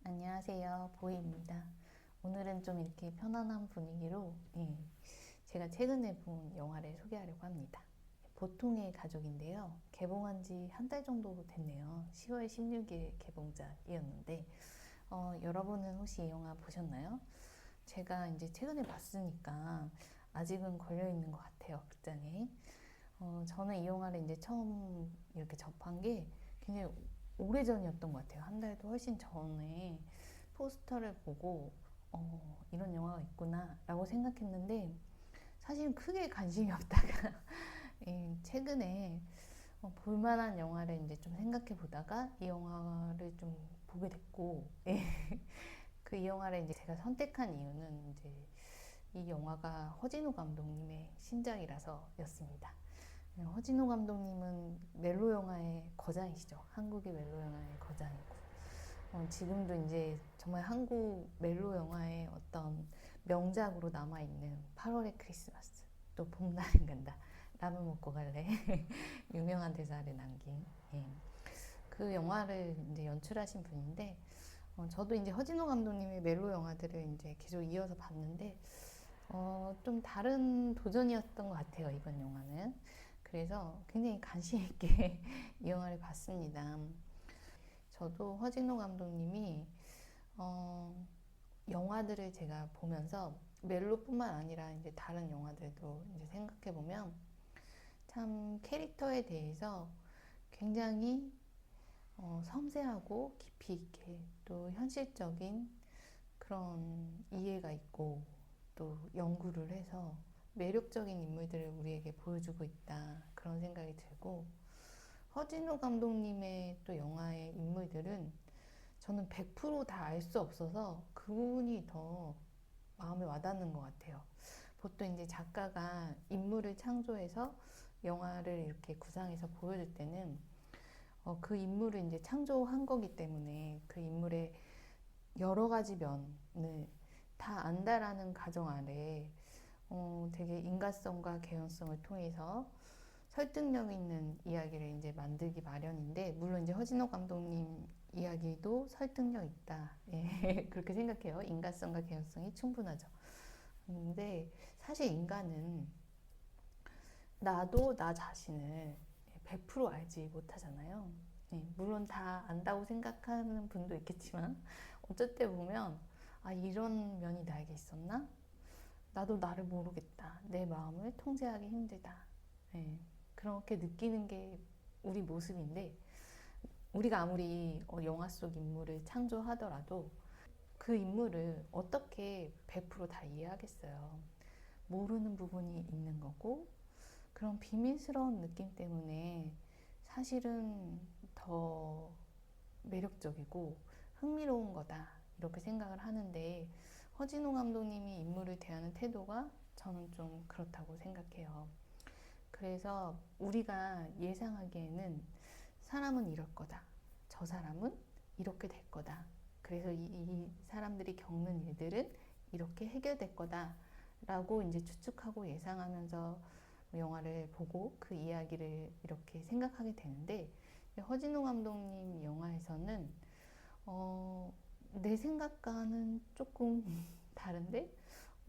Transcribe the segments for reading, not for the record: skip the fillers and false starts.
안녕하세요. 보이입니다. 오늘은 좀 이렇게 편안한 분위기로 제가 최근에 본 영화를 소개하려고 합니다. 보통의 가족인데요. 개봉한 지 한 달 정도 됐네요. 10월 16일 개봉작이었는데 여러분은 혹시 이 영화 보셨나요? 제가 이제 최근에 봤으니까 아직은 걸려있는 것 같아요. 극장에. 저는 이 영화를 이제 처음 이렇게 접한 게 굉장히 오래전이었던 것 같아요. 한 달도 훨씬 전에 포스터를 보고 이런 영화가 있구나 라고 생각했는데 사실은 크게 관심이 없다가 최근에 볼만한 영화를 이제 좀 생각해 보다가 이 영화를 좀 보게 됐고 그 이 영화를 이제 제가 선택한 이유는 이제 이 영화가 허진호 감독님의 신작이라서였습니다. 허진호 감독님은 멜로 영화의 거장이시죠. 한국의 멜로 영화의 거장이고 지금도 이제 정말 한국 멜로 영화의 어떤 명작으로 남아있는 8월의 크리스마스, 또 봄날은 간다, 라면 먹고 갈래 유명한 대사를 남긴 그 영화를 이제 연출하신 분인데 저도 이제 허진호 감독님의 멜로 영화들을 이제 계속 이어서 봤는데 좀 다른 도전이었던 것 같아요, 이번 영화는. 그래서 굉장히 관심 있게 이 영화를 봤습니다. 저도 허진호 감독님이 어, 영화들을 제가 보면서 멜로뿐만 아니라 이제 다른 영화들도 이제 생각해 보면 참 캐릭터에 대해서 굉장히 섬세하고 깊이 있게 또 현실적인 그런 이해가 있고 또 연구를 해서 매력적인 인물들을 우리에게 보여주고 있다 그런 생각이 들고 허진호 감독님의 또 영화의 인물들은 저는 100%다 알 수 없어서 그 부분이 더 마음에 와닿는 것 같아요. 보통 이제 작가가 인물을 창조해서 영화를 이렇게 구상해서 보여줄 때는 그 인물을 이제 창조한 거기 때문에 그 인물의 여러 가지 면을 다 안다라는 가정 아래 되게 인간성과 개연성을 통해서 설득력 있는 이야기를 이제 만들기 마련인데 물론 이제 허진호 감독님 이야기도 설득력 있다. 예, 그렇게 생각해요. 인간성과 개연성이 충분하죠. 근데 사실 인간은 나도 나 자신을 100% 알지 못하잖아요. 예, 물론 다 안다고 생각하는 분도 있겠지만 어쩔 때 보면 아 이런 면이 나에게 있었나? 나도 나를 모르겠다. 내 마음을 통제하기 힘들다. 예, 그렇게 느끼는 게 우리 모습인데 우리가 아무리 영화 속 인물을 창조하더라도 그 인물을 어떻게 100%다 이해하겠어요. 모르는 부분이 있는 거고 그런 비밀스러운 느낌 때문에 사실은 더 매력적이고 흥미로운 거다 이렇게 생각을 하는데 허진호 감독님이 인물을 대하는 태도가 저는 좀 그렇다고 생각해요. 그래서 우리가 예상하기에는 사람은 이럴 거다. 저 사람은 이렇게 될 거다. 그래서 이 사람들이 겪는 일들은 이렇게 해결될 거다. 라고 이제 추측하고 예상하면서 영화를 보고 그 이야기를 이렇게 생각하게 되는데 허진호 감독님 영화에서는 내 생각과는 조금 다른데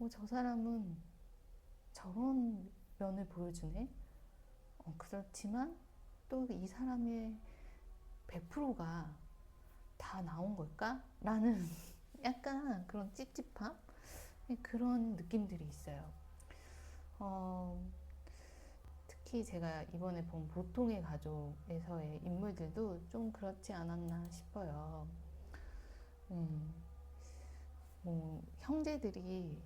저 사람은 저런 면을 보여주네. 그렇지만 또 이 사람의 100%가 다 나온 걸까? 라는 약간 그런 찝찝함? 그런 느낌들이 있어요. 어, 특히 제가 이번에 본 보통의 가족에서의 인물들도 좀 그렇지 않았나 싶어요. 음, 뭐 형제들이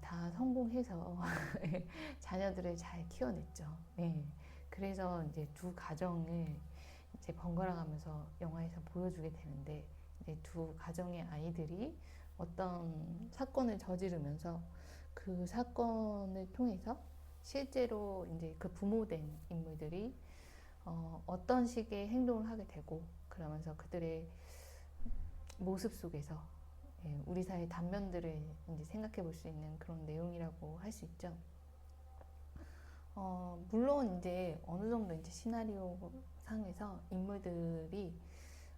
다 성공해서 자녀들을 잘 키워냈죠. 예, 그래서 이제 두 가정을 이제 번갈아 가면서 영화에서 보여주게 되는데 이제 두 가정의 아이들이 어떤 사건을 저지르면서 그 사건을 통해서 실제로 이제 그 부모된 인물들이 어떤 식의 행동을 하게 되고 그러면서 그들의 모습 속에서 우리 사회의 단면들을 이제 생각해 볼 수 있는 그런 내용이라고 할 수 있죠. 물론 이제 어느 정도 이제 시나리오 상에서 인물들이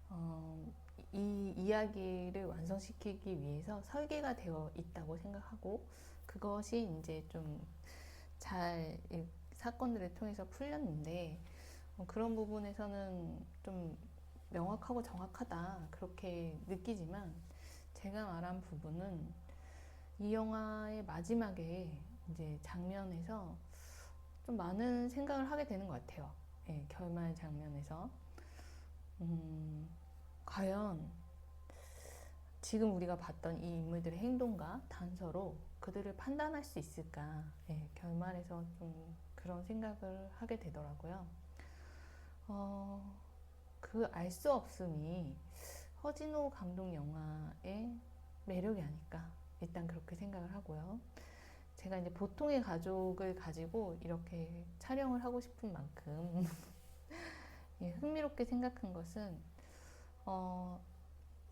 어, 이 이야기를 완성시키기 위해서 설계가 되어 있다고 생각하고 그것이 이제 좀 잘 사건들을 통해서 풀렸는데 그런 부분에서는 좀 명확하고 정확하다 그렇게 느끼지만 제가 말한 부분은 이 영화의 마지막에 이제 장면에서 좀 많은 생각을 하게 되는 것 같아요. 예, 결말 장면에서 과연 지금 우리가 봤던 이 인물들의 행동과 단서로 그들을 판단할 수 있을까? 예, 결말에서 좀 그런 생각을 하게 되더라고요. 그 알 수 없음이 허진호 감독 영화의 매력이 아닐까? 일단 그렇게 생각을 하고요. 제가 이제 보통의 가족을 가지고 이렇게 촬영을 하고 싶은 만큼 예, 흥미롭게 생각한 것은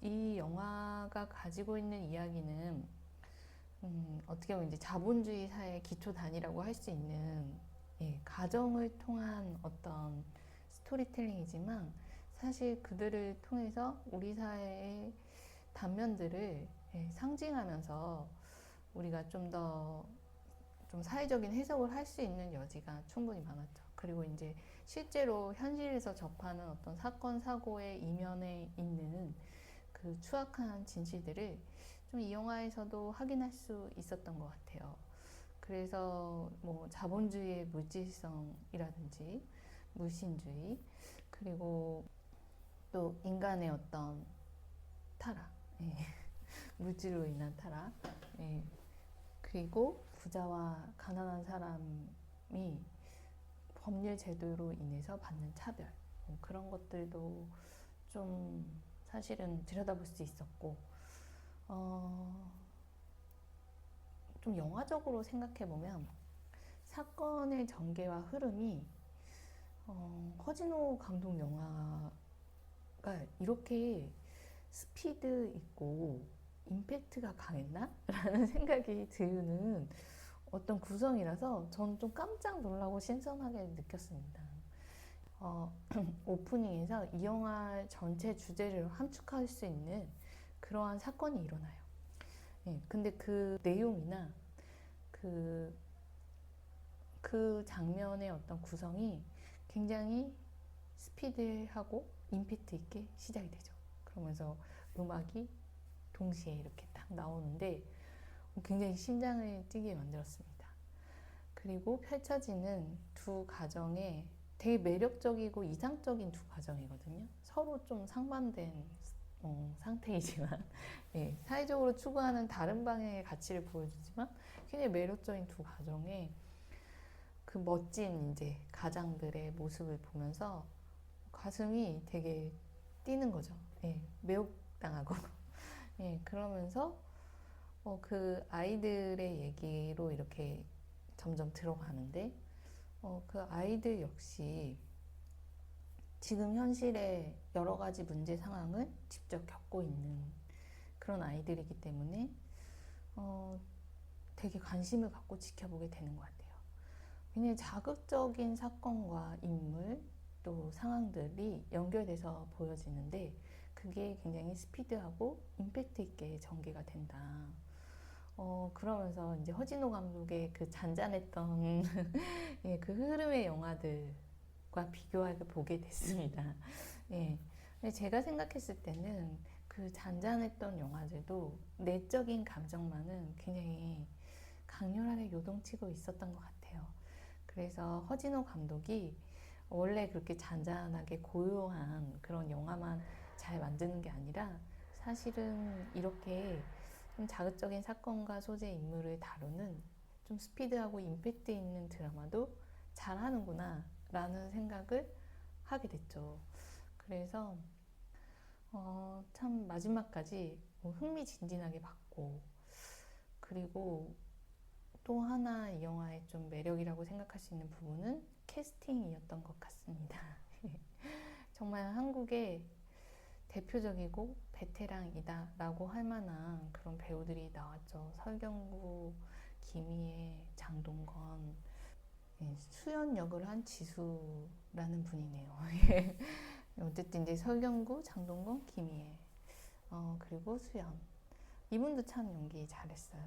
이 영화가 가지고 있는 이야기는 어떻게 보면 이제 자본주의 사회의 기초 단위라고 할 수 있는 예, 가정을 통한 어떤 스토리텔링이지만 사실 그들을 통해서 우리 사회의 단면들을 예, 상징하면서 우리가 좀 더 좀 사회적인 해석을 할 수 있는 여지가 충분히 많았죠. 그리고 이제 실제로 현실에서 접하는 어떤 사건 사고의 이면에 있는 그 추악한 진실들을 좀 이 영화에서도 확인할 수 있었던 것 같아요. 그래서 뭐 자본주의의 물질성이라든지 물신주의 그리고 또 인간의 어떤 타락, 예. 물질로 인한 타락, 예. 그리고 부자와 가난한 사람이 법률 제도로 인해서 받는 차별 그런 것들도 좀 사실은 들여다볼 수 있었고 좀 영화적으로 생각해보면 사건의 전개와 흐름이 허진호 감독 영화가 이렇게 스피드 있고 임팩트가 강했나? 라는 생각이 드는 어떤 구성이라서 저는 좀 깜짝 놀라고 신선하게 느꼈습니다. 오프닝에서 이 영화 전체 주제를 함축할 수 있는 그러한 사건이 일어나요. 예, 근데 그 내용이나 그, 그 장면의 어떤 구성이 굉장히 스피드하고 임팩트 있게 시작이 되죠. 그러면서 음악이 동시에 이렇게 딱 나오는데 굉장히 심장을 뛰게 만들었습니다. 그리고 펼쳐지는 두 가정의 되게 매력적이고 이상적인 두 가정이거든요. 서로 좀 상반된 상태이지만 예, 사회적으로 추구하는 다른 방향의 가치를 보여주지만 굉장히 매력적인 두 가정의 그 멋진 이제 가장들의 모습을 보면서 가슴이 되게 뛰는 거죠. 예, 매혹당하고 예, 그러면서 그 아이들의 얘기로 이렇게 점점 들어가는데 그 아이들 역시 지금 현실의 여러 가지 문제 상황을 직접 겪고 있는 그런 아이들이기 때문에 되게 관심을 갖고 지켜보게 되는 것 같아요. 굉장히 자극적인 사건과 인물 또 상황들이 연결돼서 보여지는데 그게 굉장히 스피드하고 임팩트 있게 전개가 된다. 그러면서 이제 허진호 감독의 그 잔잔했던 예, 그 흐름의 영화들과 비교하게 보게 됐습니다. 예. 근데 제가 생각했을 때는 그 잔잔했던 영화들도 내적인 감정만은 굉장히 강렬하게 요동치고 있었던 것 같아요. 그래서 허진호 감독이 원래 그렇게 잔잔하게 고요한 그런 영화만 잘 만드는 게 아니라 사실은 이렇게 좀 자극적인 사건과 소재 인물을 다루는 좀 스피드하고 임팩트 있는 드라마도 잘하는구나 라는 생각을 하게 됐죠. 그래서 참 마지막까지 흥미진진하게 봤고 그리고 또 하나 이 영화의 좀 매력이라고 생각할 수 있는 부분은 캐스팅이었던 것 같습니다. 정말 한국의 대표적이고 베테랑이다 라고 할 만한 그런 배우들이 나왔죠. 설경구, 김희애, 장동건, 예, 수연 역을 한 지수라는 분이네요. 어쨌든 이제 설경구, 장동건, 김희애 그리고 수연. 이분도 참 연기 잘했어요.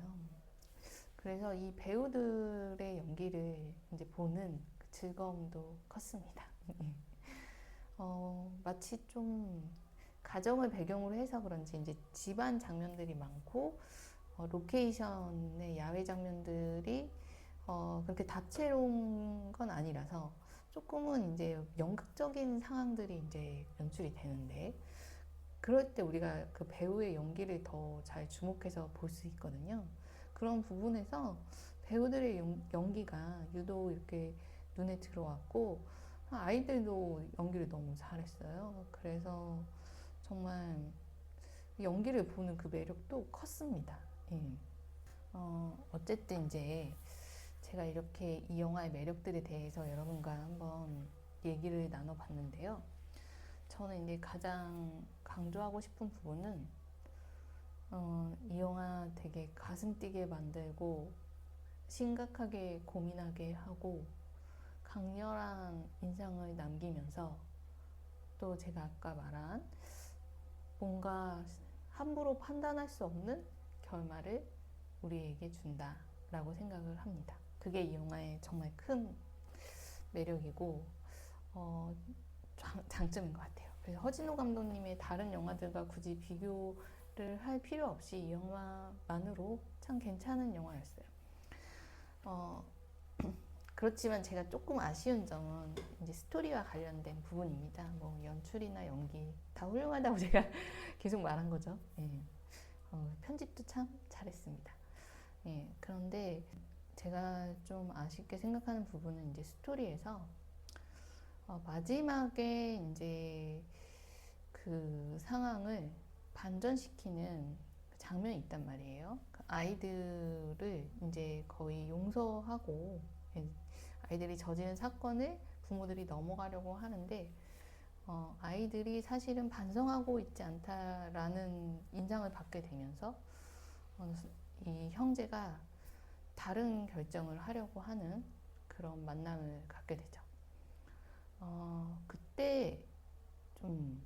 그래서 이 배우들의 연기를 이제 보는 그 즐거움도 컸습니다. 마치 좀 가정을 배경으로 해서 그런지 이제 집안 장면들이 많고 로케이션의 야외 장면들이 그렇게 다채로운 건 아니라서 조금은 이제 연극적인 상황들이 이제 연출이 되는데 그럴 때 우리가 그 배우의 연기를 더 잘 주목해서 볼 수 있거든요. 그런 부분에서 배우들의 연기가 유독 이렇게 눈에 들어왔고 아이들도 연기를 너무 잘했어요. 그래서 정말 연기를 보는 그 매력도 컸습니다. 예. 어쨌든 이제 제가 이렇게 이 영화의 매력들에 대해서 여러분과 한번 얘기를 나눠봤는데요. 저는 이제 가장 강조하고 싶은 부분은 이 영화 되게 가슴 뛰게 만들고 심각하게 고민하게 하고 강렬한 인상을 남기면서 또 제가 아까 말한 뭔가 함부로 판단할 수 없는 결말을 우리에게 준다라고 생각을 합니다. 그게 이 영화의 정말 큰 매력이고 장점인 것 같아요. 그래서 허진호 감독님의 다른 영화들과 굳이 비교를 할 필요 없이 이 영화만으로 참 괜찮은 영화였어요. 그렇지만 제가 조금 아쉬운 점은 이제 스토리와 관련된 부분입니다. 뭐 연출이나 연기 다 훌륭하다고 제가 계속 말한 거죠. 예. 편집도 참 잘했습니다. 예. 그런데 제가 좀 아쉽게 생각하는 부분은 이제 스토리에서 마지막에 이제 그 상황을 반전시키는 장면이 있단 말이에요. 아이들을 이제 거의 용서하고 아이들이 저지른 사건을 부모들이 넘어가려고 하는데 아이들이 사실은 반성하고 있지 않다라는 인상을 받게 되면서 이 형제가 다른 결정을 하려고 하는 그런 만남을 갖게 되죠. 그때 좀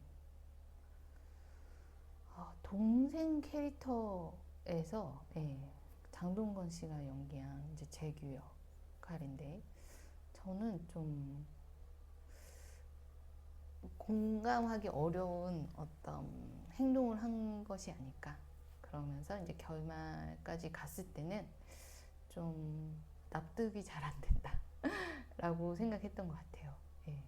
동생 캐릭터에서 장동건 씨가 연기한 이제 재규 역할인데 저는 좀 공감하기 어려운 어떤 행동을 한 것이 아닐까. 그러면서 이제 결말까지 갔을 때는 좀 납득이 잘 안 된다라고 생각했던 것 같아요. 예.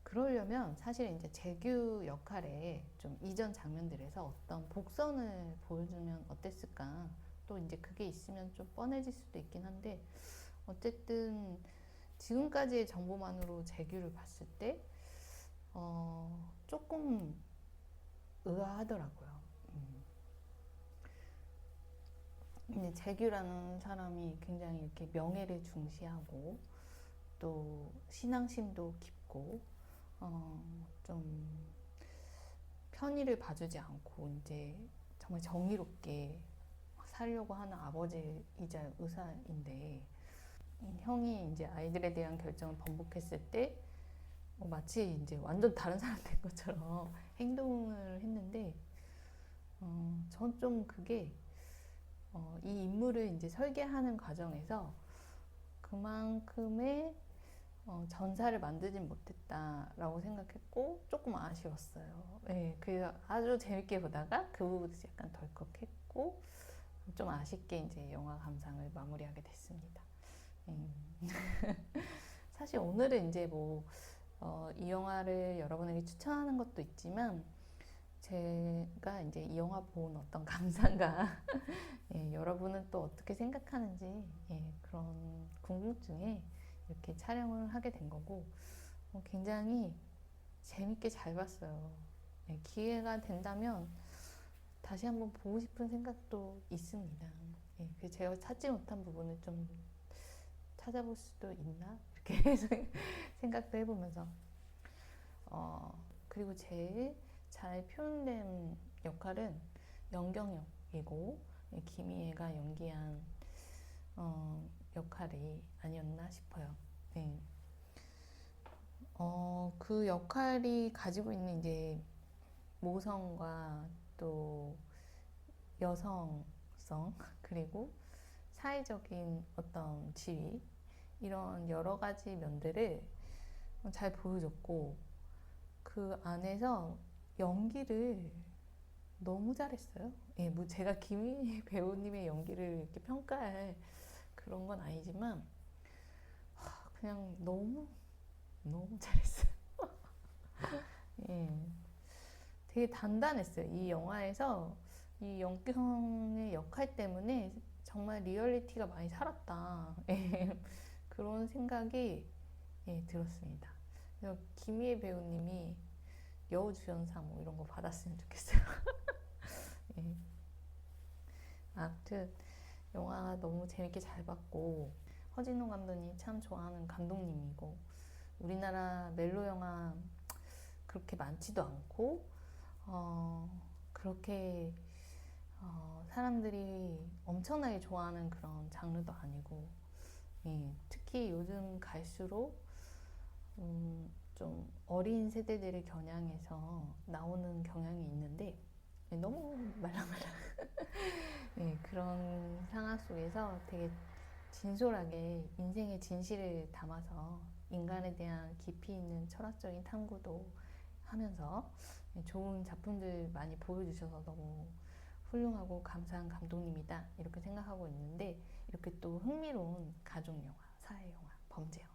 그러려면 사실 이제 재규 역할에 좀 이전 장면들에서 어떤 복선을 보여주면 어땠을까. 또 이제 그게 있으면 좀 뻔해질 수도 있긴 한데 어쨌든 지금까지의 정보만으로 재규를 봤을 때 조금 의아하더라고요. 근데 재규라는 사람이 굉장히 이렇게 명예를 중시하고 또 신앙심도 깊고 좀 편의를 봐주지 않고 이제 정말 정의롭게 살려고 하는 아버지이자 의사인데 형이 이제 아이들에 대한 결정을 번복했을 때 마치 이제 완전 다른 사람 된 것처럼 행동을 했는데 전 좀 그게 이 인물을 이제 설계하는 과정에서 그만큼의 전사를 만들진 못했다라고 생각했고 조금 아쉬웠어요. 네, 그래서 아주 재밌게 보다가 그 부분도 약간 덜컥했고 좀 아쉽게 이제 영화 감상을 마무리하게 됐습니다. 사실 오늘은 이제 이 영화를 여러분에게 추천하는 것도 있지만 제가 이제 이 영화 본 어떤 감상과 여러분은 또 어떻게 생각하는지 그런 궁금증에 이렇게 촬영을 하게 된 거고 굉장히 재밌게 잘 봤어요. 기회가 된다면 다시 한번 보고 싶은 생각도 있습니다. 제가 찾지 못한 부분을 좀 찾아볼 수도 있나? 이렇게 생각도 해보면서 그리고 제일 잘 표현된 역할은 연경역이고 김희애가 연기한 역할이 아니었나 싶어요. 네. 그 역할이 가지고 있는 이제 모성과 또 여성성 그리고 사회적인 어떤 지위 이런 여러 가지 면들을 잘 보여줬고 그 안에서 연기를 너무 잘했어요. 예, 뭐 제가 김희 배우님의 연기를 이렇게 평가할 그런 건 아니지만 그냥 너무 너무 잘했어요. 예, 되게 단단했어요. 이 영화에서 이 영경의 역할 때문에 정말 리얼리티가 많이 살았다. 예, 그런 생각이 예, 들었습니다. 그래서 김희애 배우님이 여우주연상 뭐 이런 거 받았으면 좋겠어요. 예. 아무튼 영화 너무 재밌게 잘 봤고 허진호 감독님 참 좋아하는 감독님이고 우리나라 멜로 영화 그렇게 많지도 않고 그렇게 사람들이 엄청나게 좋아하는 그런 장르도 아니고 예, 특히 요즘 갈수록 좀 어린 세대들을 겨냥해서 나오는 경향이 있는데 너무 말랑말랑 그런 상황 속에서 되게 진솔하게 인생의 진실을 담아서 인간에 대한 깊이 있는 철학적인 탐구도 하면서 좋은 작품들 많이 보여주셔서 너무 훌륭하고 감사한 감독님이다 이렇게 생각하고 있는데 이렇게 또 흥미로운 가족 영화, 사회 영화, 범죄 영화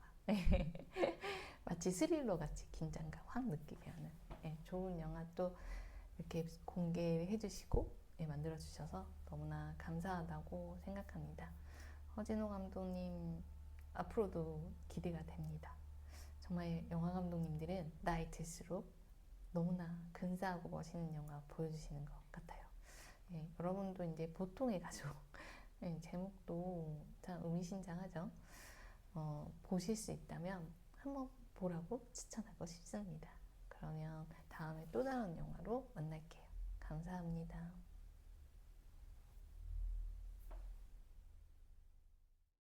마치 스릴러 같이 긴장감 확 느끼게 하는 좋은 영화 또 이렇게 공개해 주시고 만들어 주셔서 너무나 감사하다고 생각합니다. 허진호 감독님 앞으로도 기대가 됩니다. 정말 영화 감독님들은 나이 들수록 너무나 근사하고 멋있는 영화 보여주시는 것 같아요. 여러분도 이제 보통의 가족 제목도 참 의미심장하죠. 보실 수 있다면 한번 보라고 추천하고 싶습니다. 그러면 다음에 또 다른 영화로 만날게요. 감사합니다.